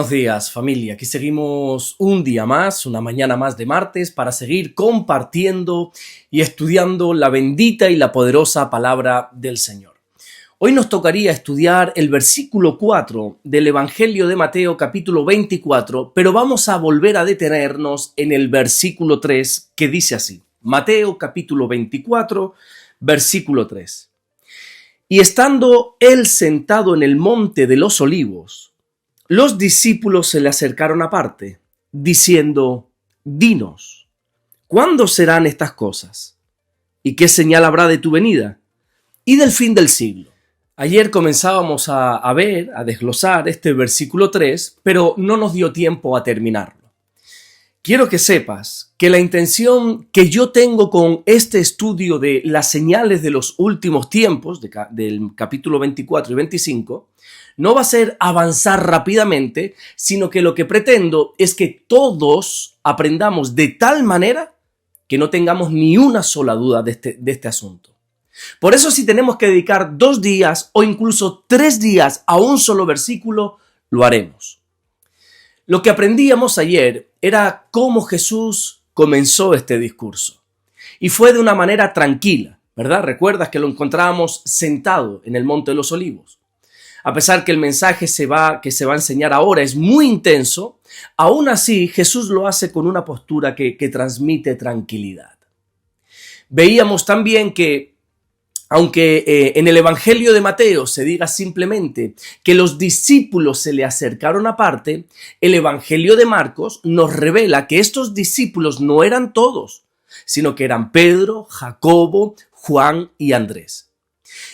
Buenos días, familia. Aquí seguimos un día más, una mañana más de martes para seguir compartiendo y estudiando la bendita y la poderosa palabra del Señor. Hoy nos tocaría estudiar el versículo 4 del Evangelio de Mateo, capítulo 24, pero vamos a volver a detenernos en el versículo 3, que dice así. Mateo, capítulo 24, versículo 3. Y estando él sentado en el monte de los olivos, los discípulos se le acercaron aparte, diciendo: Dinos, ¿cuándo serán estas cosas? ¿Y qué señal habrá de tu venida y del fin del siglo? Ayer comenzábamos a desglosar este versículo 3, pero no nos dio tiempo a terminarlo. Quiero que sepas que la intención que yo tengo con este estudio de las señales de los últimos tiempos, del capítulo 24 y 25, no va a ser avanzar rápidamente, sino que lo que pretendo es que todos aprendamos de tal manera que no tengamos ni una sola duda de este asunto. Por eso, si tenemos que dedicar 2 días o incluso 3 días a un solo versículo, lo haremos. Lo que aprendíamos ayer era cómo Jesús comenzó este discurso. Y fue de una manera tranquila, ¿verdad? Recuerdas que lo encontrábamos sentado en el Monte de los Olivos. A pesar que el mensaje que se va a enseñar ahora es muy intenso, aún así Jesús lo hace con una postura que transmite tranquilidad. Veíamos también que, aunque en el Evangelio de Mateo se diga simplemente que los discípulos se le acercaron aparte, el Evangelio de Marcos nos revela que estos discípulos no eran todos, sino que eran Pedro, Jacobo, Juan y Andrés.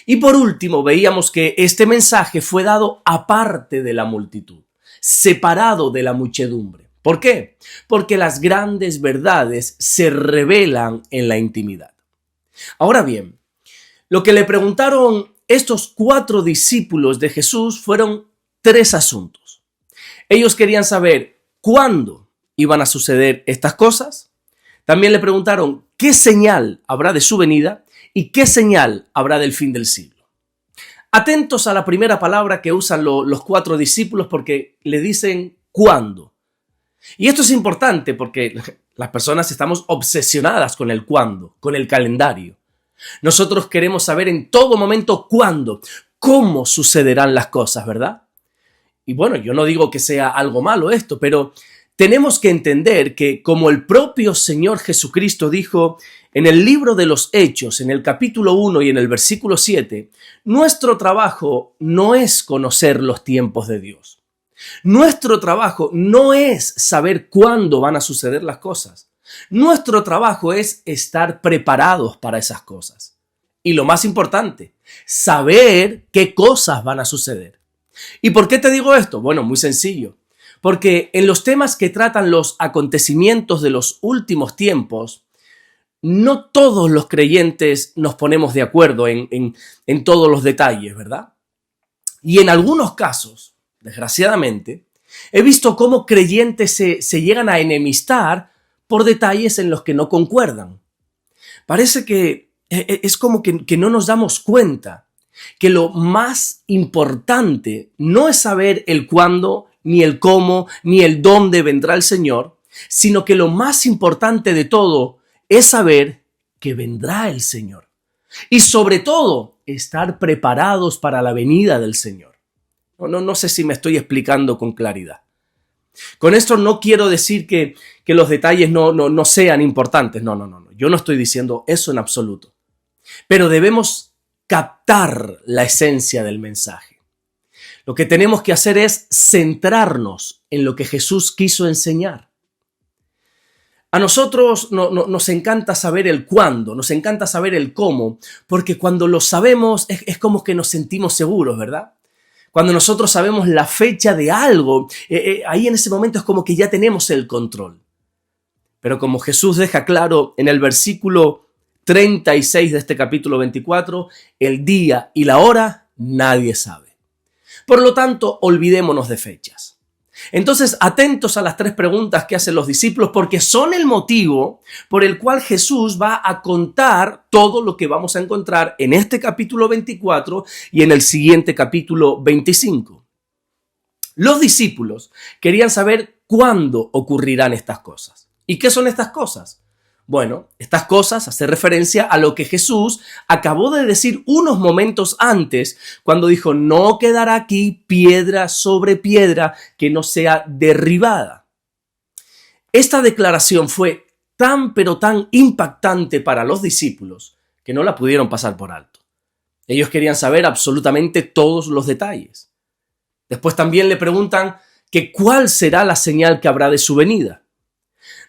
Y por último, veíamos que este mensaje fue dado aparte de la multitud, separado de la muchedumbre. ¿Por qué? Porque las grandes verdades se revelan en la intimidad. Ahora bien, lo que le preguntaron estos 4 discípulos de Jesús fueron 3 asuntos. Ellos querían saber cuándo iban a suceder estas cosas. También le preguntaron qué señal habrá de su venida y qué señal habrá del fin del siglo. Atentos a la primera palabra que usan los 4 discípulos, porque le dicen cuándo. Y esto es importante porque las personas estamos obsesionadas con el cuándo, con el calendario. Nosotros queremos saber en todo momento cuándo, cómo sucederán las cosas, ¿verdad? Y bueno, yo no digo que sea algo malo esto, pero tenemos que entender que, como el propio Señor Jesucristo dijo en el libro de los Hechos, en el capítulo 1 y en el versículo 7, nuestro trabajo no es conocer los tiempos de Dios. Nuestro trabajo no es saber cuándo van a suceder las cosas. Nuestro trabajo es estar preparados para esas cosas. Y lo más importante, saber qué cosas van a suceder. ¿Y por qué te digo esto? Bueno, muy sencillo. Porque en los temas que tratan los acontecimientos de los últimos tiempos, no todos los creyentes nos ponemos de acuerdo en todos los detalles, ¿verdad? Y en algunos casos, desgraciadamente, he visto cómo creyentes se llegan a enemistar por detalles en los que no concuerdan. Parece que es como que no nos damos cuenta que lo más importante no es saber el cuándo, ni el cómo, ni el dónde vendrá el Señor, sino que lo más importante de todo es saber que vendrá el Señor. Y sobre todo, estar preparados para la venida del Señor. No sé si me estoy explicando con claridad. Con esto no quiero decir que los detalles no sean importantes. No. Yo no estoy diciendo eso en absoluto. Pero debemos captar la esencia del mensaje. Lo que tenemos que hacer es centrarnos en lo que Jesús quiso enseñar. A nosotros nos encanta saber el cuándo, nos encanta saber el cómo, porque cuando lo sabemos es como que nos sentimos seguros, ¿verdad? Cuando nosotros sabemos la fecha de algo, ahí en ese momento es como que ya tenemos el control. Pero como Jesús deja claro en el versículo 36 de este capítulo 24, el día y la hora nadie sabe. Por lo tanto, olvidémonos de fechas. Entonces, atentos a las 3 preguntas que hacen los discípulos, porque son el motivo por el cual Jesús va a contar todo lo que vamos a encontrar en este capítulo 24 y en el siguiente capítulo 25. Los discípulos querían saber cuándo ocurrirán estas cosas. ¿Y qué son estas cosas? Bueno, estas cosas hacen referencia a lo que Jesús acabó de decir unos momentos antes, cuando dijo, no quedará aquí piedra sobre piedra que no sea derribada. Esta declaración fue tan pero tan impactante para los discípulos que no la pudieron pasar por alto. Ellos querían saber absolutamente todos los detalles. Después también le preguntan que cuál será la señal que habrá de su venida.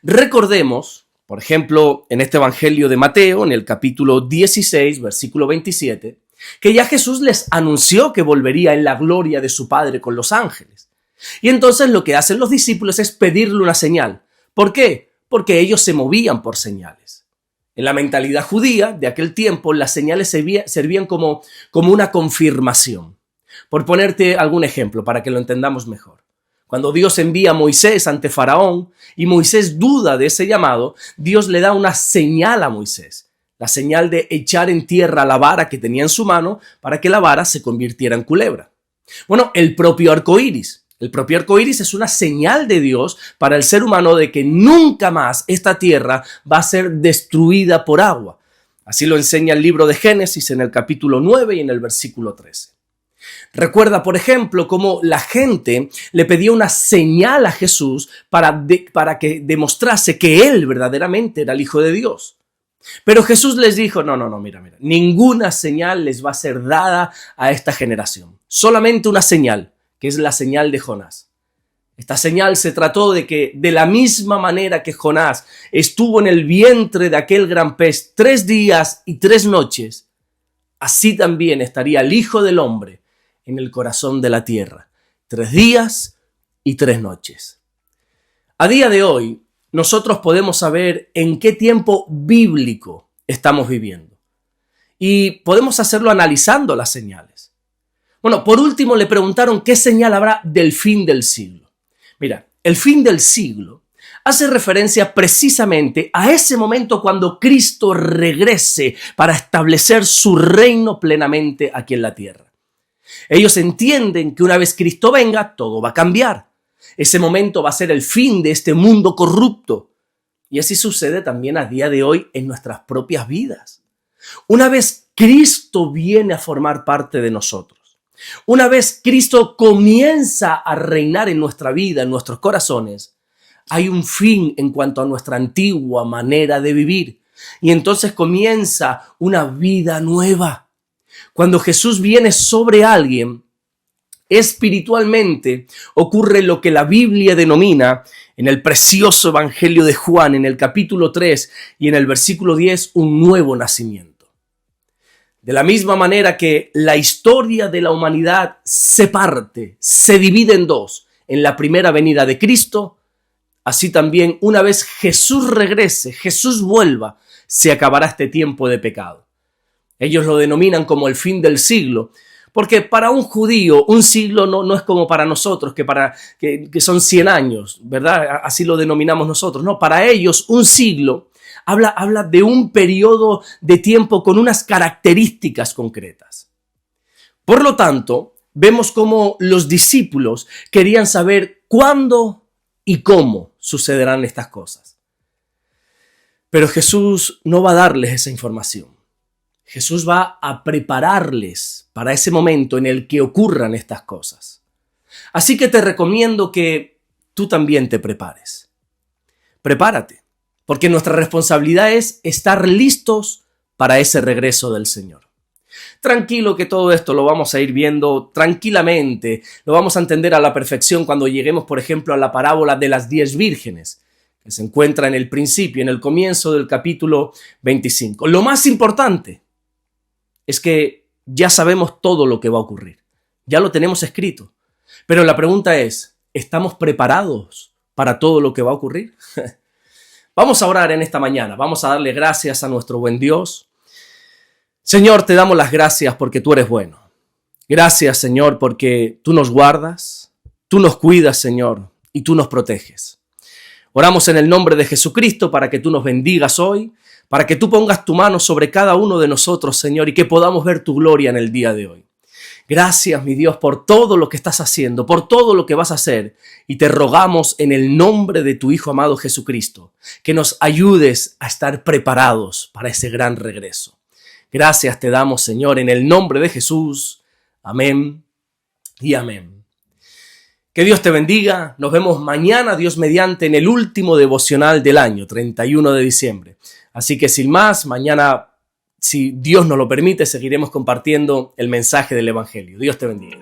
Recordemos, por ejemplo, en este Evangelio de Mateo, en el capítulo 16, versículo 27, que ya Jesús les anunció que volvería en la gloria de su Padre con los ángeles. Y entonces lo que hacen los discípulos es pedirle una señal. ¿Por qué? Porque ellos se movían por señales. En la mentalidad judía de aquel tiempo, las señales servían como una confirmación. Por ponerte algún ejemplo para que lo entendamos mejor. Cuando Dios envía a Moisés ante Faraón y Moisés duda de ese llamado, Dios le da una señal a Moisés. La señal de echar en tierra la vara que tenía en su mano para que la vara se convirtiera en culebra. Bueno, el propio arco iris. El propio arco iris es una señal de Dios para el ser humano de que nunca más esta tierra va a ser destruida por agua. Así lo enseña el libro de Génesis en el capítulo 9 y en el versículo 13. Recuerda, por ejemplo, cómo la gente le pedía una señal a Jesús para que demostrase que él verdaderamente era el Hijo de Dios. Pero Jesús les dijo, no, mira, ninguna señal les va a ser dada a esta generación. Solamente una señal, que es la señal de Jonás. Esta señal se trató de que de la misma manera que Jonás estuvo en el vientre de aquel gran pez 3 días y 3 noches, así también estaría el Hijo del Hombre en el corazón de la tierra, 3 días y 3 noches. A día de hoy, nosotros podemos saber en qué tiempo bíblico estamos viviendo. Y podemos hacerlo analizando las señales. Bueno, por último le preguntaron qué señal habrá del fin del siglo. Mira, el fin del siglo hace referencia precisamente a ese momento cuando Cristo regrese para establecer su reino plenamente aquí en la tierra. Ellos entienden que una vez Cristo venga, todo va a cambiar. Ese momento va a ser el fin de este mundo corrupto. Y así sucede también a día de hoy en nuestras propias vidas. Una vez Cristo viene a formar parte de nosotros, una vez Cristo comienza a reinar en nuestra vida, en nuestros corazones, hay un fin en cuanto a nuestra antigua manera de vivir. Y entonces comienza una vida nueva. Cuando Jesús viene sobre alguien, espiritualmente ocurre lo que la Biblia denomina en el precioso Evangelio de Juan, en el capítulo 3 y en el versículo 10, un nuevo nacimiento. De la misma manera que la historia de la humanidad se parte, se divide en dos, en la primera venida de Cristo, así también una vez Jesús regrese, Jesús vuelva, se acabará este tiempo de pecado. Ellos lo denominan como el fin del siglo, porque para un judío un siglo no es como para nosotros, que son 100 años, ¿verdad? Así lo denominamos nosotros. No, para ellos un siglo habla de un periodo de tiempo con unas características concretas. Por lo tanto, vemos cómo los discípulos querían saber cuándo y cómo sucederán estas cosas. Pero Jesús no va a darles esa información. Jesús va a prepararles para ese momento en el que ocurran estas cosas. Así que te recomiendo que tú también te prepares. Prepárate, porque nuestra responsabilidad es estar listos para ese regreso del Señor. Tranquilo que todo esto lo vamos a ir viendo tranquilamente, lo vamos a entender a la perfección cuando lleguemos, por ejemplo, a la parábola de las 10 vírgenes, que se encuentra en el principio, en el comienzo del capítulo 25. Lo más importante es que ya sabemos todo lo que va a ocurrir. Ya lo tenemos escrito. Pero la pregunta es, ¿estamos preparados para todo lo que va a ocurrir? Vamos a orar en esta mañana. Vamos a darle gracias a nuestro buen Dios. Señor, te damos las gracias porque tú eres bueno. Gracias, Señor, porque tú nos guardas, tú nos cuidas, Señor, y tú nos proteges. Oramos en el nombre de Jesucristo para que tú nos bendigas hoy, para que tú pongas tu mano sobre cada uno de nosotros, Señor, y que podamos ver tu gloria en el día de hoy. Gracias, mi Dios, por todo lo que estás haciendo, por todo lo que vas a hacer. Y te rogamos en el nombre de tu Hijo amado Jesucristo, que nos ayudes a estar preparados para ese gran regreso. Gracias te damos, Señor, en el nombre de Jesús. Amén y amén. Que Dios te bendiga. Nos vemos mañana, Dios mediante, en el último devocional del año, 31 de diciembre. Así que sin más, mañana, si Dios nos lo permite, seguiremos compartiendo el mensaje del Evangelio. Dios te bendiga.